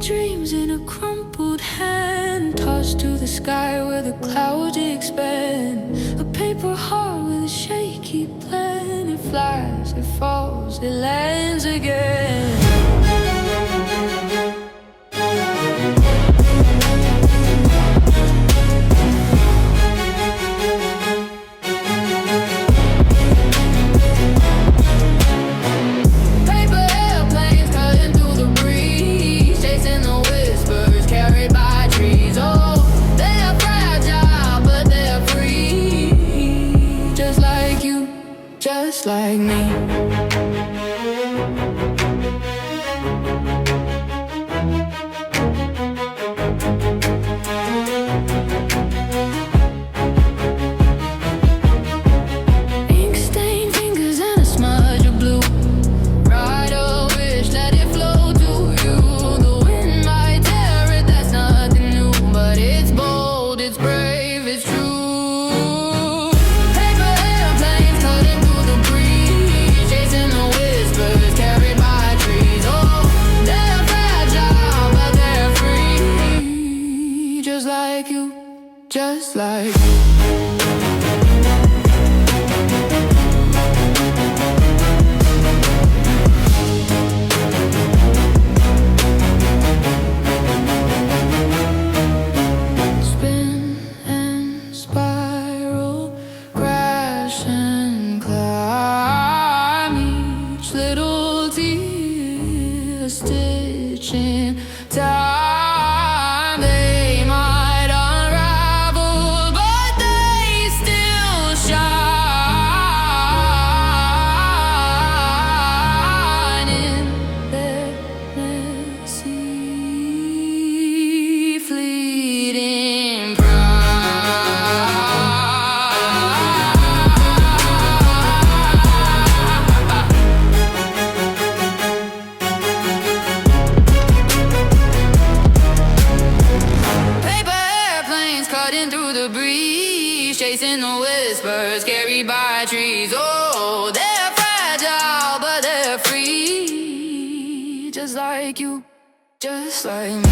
dreams in a crumpled hand, tossed to the sky where the clouds expand. A paper heart with a shaky plan. It flies, it falls, it lands again. Just like me. Ink-stained fingers and a smudge of blue. Write a wish, let it flow to you. The wind might tear it, that's nothing new, but it's bold, it's brave, it's true. Just like spin and spiral, crash and climb, each little tear stitching time. They might unravel, but they still shine in their messy, fleeting cutting through the breeze, chasing the whispers carried by trees. Oh, they're fragile, but they're free. Just like you, just like me.